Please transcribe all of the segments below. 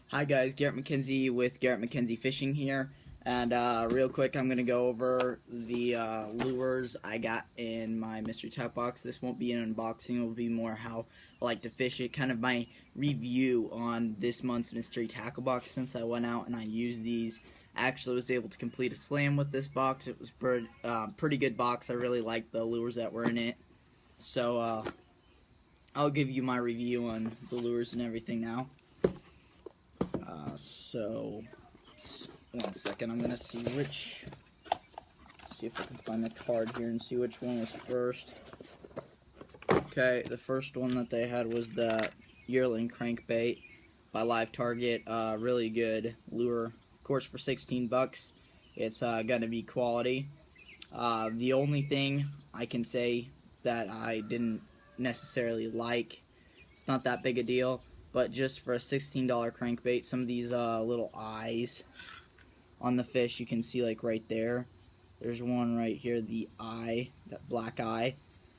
Hi guys, Garrett McKenzie with Garrett McKenzie Fishing here, and real quick I'm going to go over the lures I got in my mystery tackle box. This won't be an unboxing, it will be more how I like to fish it, kind of my review on this month's mystery tackle box since I went out and I used these. I actually was able to complete a slam with this box. It was pretty good box. I really liked the lures that were in it, so I'll give you my review on the lures and everything now. So, one second, I'm gonna see if I can find the card here and see which one was first. Okay, the first one that they had was the Yearling Crankbait by Live Target. Really good lure, of course, for 16 bucks. It's gonna be quality. The only thing I can say that I didn't necessarily like, it's not that big a deal, but just for a $16 crankbait, some of these little eyes on the fish, you can see like right there. There's one right here, the eye, that black eye,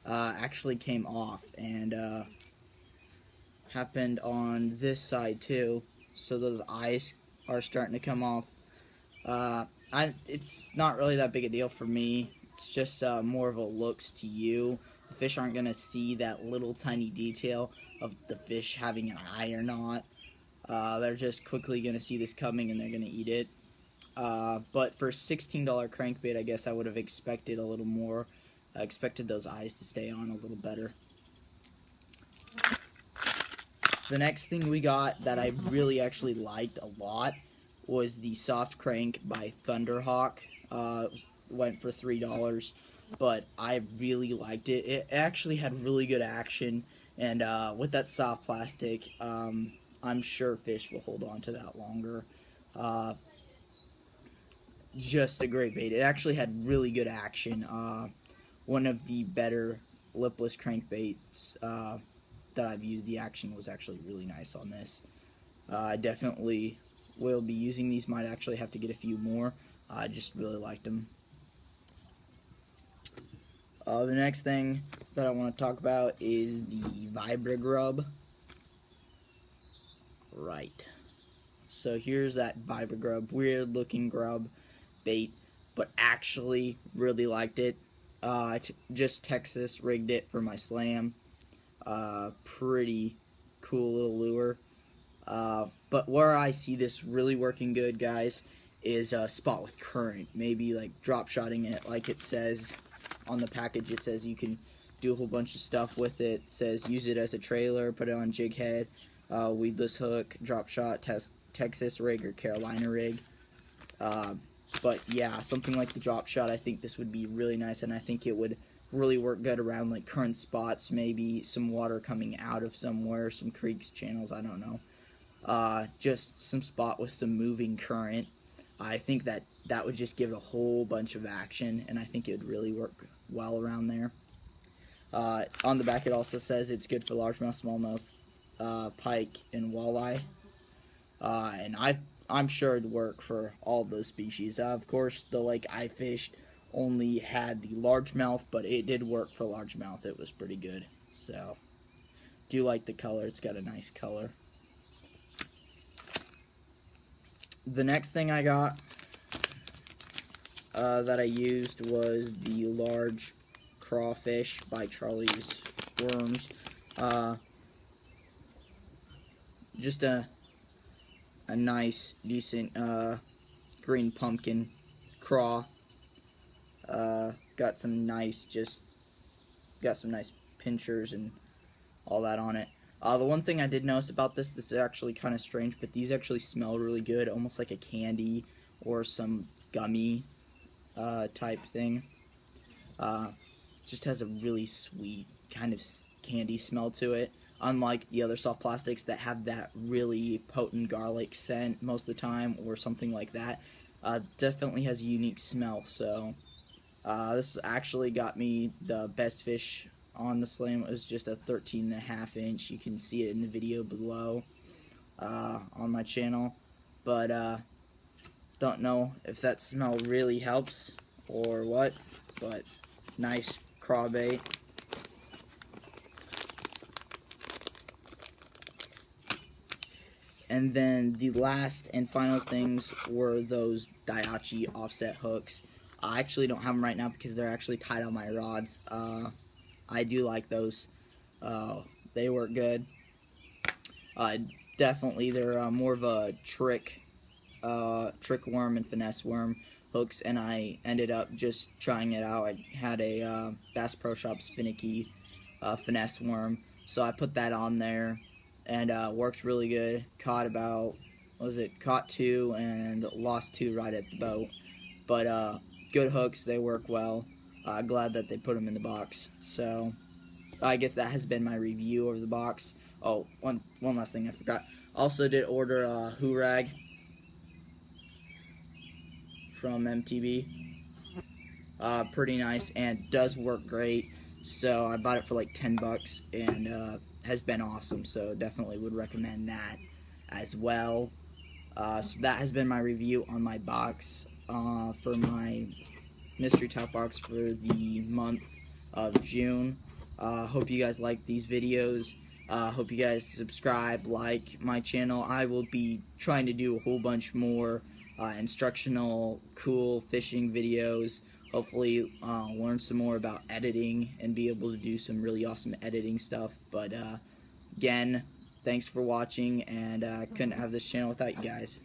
actually came off, and happened on this side too. So those eyes are starting to come off. It's not really that big a deal for me. It's just more of a looks to you. The fish aren't going to see that little tiny detail of the fish having an eye or not. They're just quickly going to see this coming and they're going to eat it. But for $16 crankbait, I guess I would have expected a little more. I expected those eyes to stay on a little better. The next thing we got that I really actually liked a lot was the Soft Crank by Thunderhawk. Went for $3, but I really liked it. It actually had really good action, and with that soft plastic, I'm sure fish will hold on to that longer. Just a great bait. It actually had really good action. One of the better lipless crankbaits that I've used. The action was actually really nice on this. I definitely will be using these. Might actually have to get a few more. I just really liked them. The next thing that I want to talk about is the Vibragrub. Right. So here's that Vibragrub. Weird looking grub bait, but actually really liked it. Just Texas rigged it for my slam. Pretty cool little lure. But where I see this really working good, guys, is a spot with current. Maybe like drop shotting it, like it says on the package. It says you can do a whole bunch of stuff with it. It says use it as a trailer, put it on jig head, weedless hook, drop shot, Texas rig or Carolina rig. But yeah, something like the drop shot, I think this would be really nice, and I think it would really work good around like current spots, maybe some water coming out of somewhere, some creeks, channels, I don't know. Just some spot with some moving current. I think that would just give a whole bunch of action, and I think it would really work well around there. On the back it also says it's good for largemouth, smallmouth, pike, and walleye. And I'm sure it'd work for all those species. Of course, the lake I fished only had the largemouth, but it did work for largemouth. It was pretty good. So, do like the color. It's got a nice color. The next thing I got that I used was the large crawfish by Charlie's Worms. Just a nice, decent green pumpkin craw. Got some nice pinchers and all that on it. The one thing I did notice about this is actually kind of strange, but these actually smell really good, almost like a candy or some gummy type thing. Just has a really sweet kind of candy smell to it, unlike the other soft plastics that have that really potent garlic scent most of the time or something like that. Definitely has a unique smell. So this actually got me the best fish on the slam. It was just a 13.5 inch. You can see it in the video below on my channel, but don't know if that smell really helps or what, but nice crawbait. And then the last and final things were those Daiachi offset hooks. I actually don't have them right now because they're actually tied on my rods. I do like those. They work good. Definitely, they're more of a trick worm and finesse worm hooks, and I ended up just trying it out. I had a Bass Pro Shops finicky finesse worm, so I put that on there, and worked really good. Caught about, caught 2 and lost 2 right at the boat, but good hooks, they work well. Glad that they put them in the box. So I guess that has been my review of the box. Oh, one last thing I forgot. Also did order a Hurag from MTB. Pretty nice and does work great. So I bought it for like $10 and has been awesome. So definitely would recommend that as well. So that has been my review on my box for my mystery top box for the month of June. Hope you guys like these videos. Hope you guys subscribe, like my channel. I will be trying to do a whole bunch more instructional, cool fishing videos. Hopefully learn some more about editing and be able to do some really awesome editing stuff. But again, thanks for watching, and couldn't have this channel without you guys.